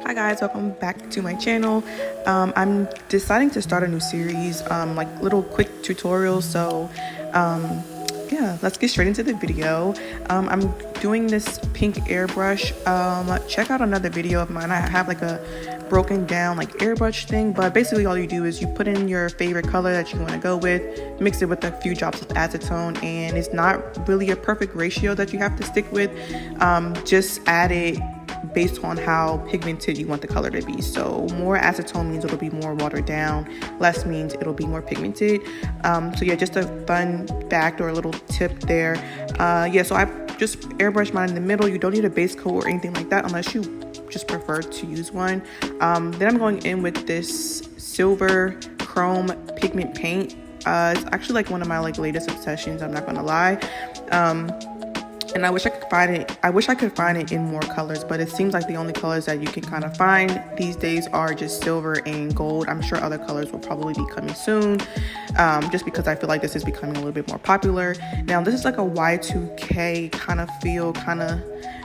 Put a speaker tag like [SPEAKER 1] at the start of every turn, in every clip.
[SPEAKER 1] Hi guys, welcome back to my channel. I'm deciding to start a new series, like little quick tutorials. So yeah, let's get straight into the video. I'm doing this pink airbrush. Check out another video of mine. I have like a broken down like airbrush thing, but basically all you do is you put in your favorite color that you want to go with, mix it with a few drops of acetone, and it's not really a perfect ratio that you have to stick with. Just add it based on how pigmented you want the color to be. So more acetone means it'll be more watered down, less means it'll be more pigmented. So yeah, just a fun fact or a little tip there. Yeah, so I just airbrush mine in the middle. You don't need a base coat or anything like that unless you just prefer to use one. Then I'm going in with this silver chrome pigment paint. It's actually like one of my latest obsessions, I'm not gonna lie. And I wish I could find it. I wish I could find it in more colors, but it seems like the only colors that you can kind of find these days are just silver and gold. I'm sure other colors will probably be coming soon, just because I feel like this is becoming a little bit more popular. Now, this is like a Y2K kind of feel, kind of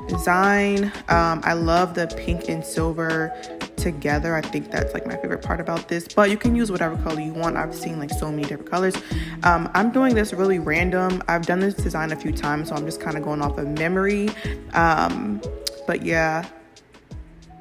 [SPEAKER 1] design. I love the pink and silver together. I think that's like my favorite part about this, but you can use whatever color you want. I've seen like so many different colors. I'm doing this really random. I've done this design a few times, so I'm just kind of going off of memory. But yeah,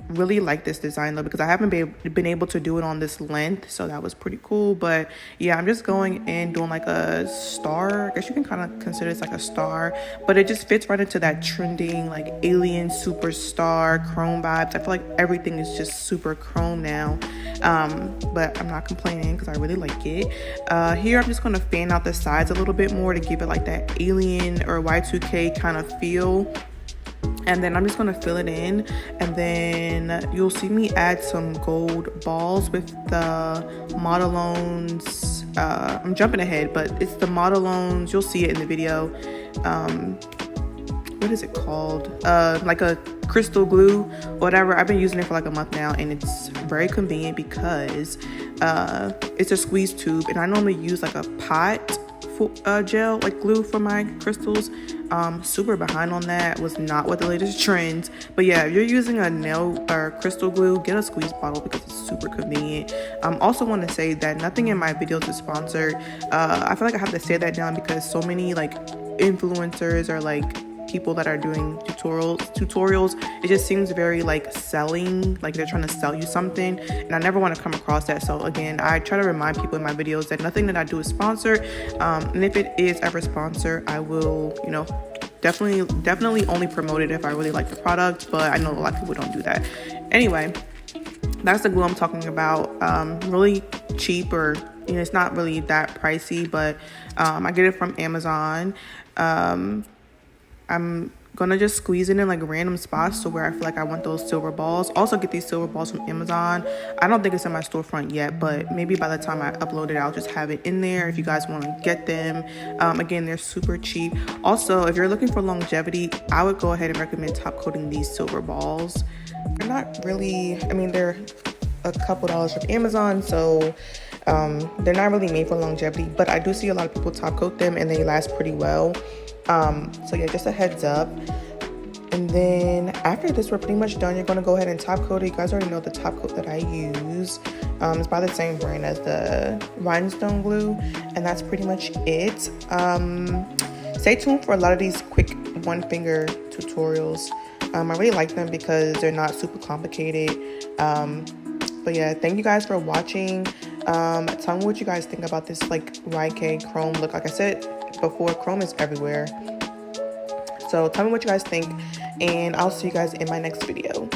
[SPEAKER 1] really like this design though, because I haven't been able to do it on this length, so that was pretty cool. But yeah, I'm just going in doing like a star. I guess you can kind of consider this like a star, but it just fits right into that trending like alien superstar chrome vibes. I feel like everything is just super chrome now, but I'm not complaining because I really like it. Here I'm just going to fan out the sides a little bit more to give it like that alien or Y2K kind of feel. And then I'm just going to fill it in, and then you'll see me add some gold balls with the Modelones. I'm jumping ahead, but it's the Modelones. You'll see it in the video. What is it called? Like a crystal glue, whatever. I've been using it for like a month now, and it's very convenient because it's a squeeze tube, and I normally use like a pot gel like glue for my crystals. Super behind on that. Was not what the latest trends, but yeah, if you're using a nail or crystal glue, get a squeeze bottle because it's super convenient. Also want to say that nothing in my videos is sponsored. I feel like I have to say that now because so many like influencers or like people that are doing tutorials, it just seems very like selling, like they're trying to sell you something, and I never want to come across that. So again, I try to remind people in my videos that nothing that I do is sponsored, and if it is ever sponsored, I will, you know, definitely only promote it if I really like the product, but I know a lot of people don't do that. Anyway, that's the glue I'm talking about. Really cheap, or you know, it's not really that pricey, but I get it from Amazon. I'm gonna just squeeze it in like random spots, so where I feel like I want those silver balls. Also get these silver balls from Amazon. I don't think it's in my storefront yet, but maybe by the time I upload it, I'll just have it in there if you guys want to get them. Again, they're super cheap. Also, if you're looking for longevity, I would go ahead and recommend top coating these silver balls. They're not really, I mean, they're a couple dollars from Amazon, so they're not really made for longevity, but I do see a lot of people top coat them and they last pretty well. So yeah, just a heads up. And then after this, we're pretty much done. You're going to go ahead and top coat it. You guys already know the top coat that I use. It's by the same brand as the rhinestone glue, and that's pretty much it. Stay tuned for a lot of these quick one finger tutorials. I really like them because they're not super complicated. But yeah, thank you guys for watching. Tell me what you guys think about this like YK chrome look. Like I said before, chrome is everywhere. So tell me what you guys think, and I'll see you guys in my next video.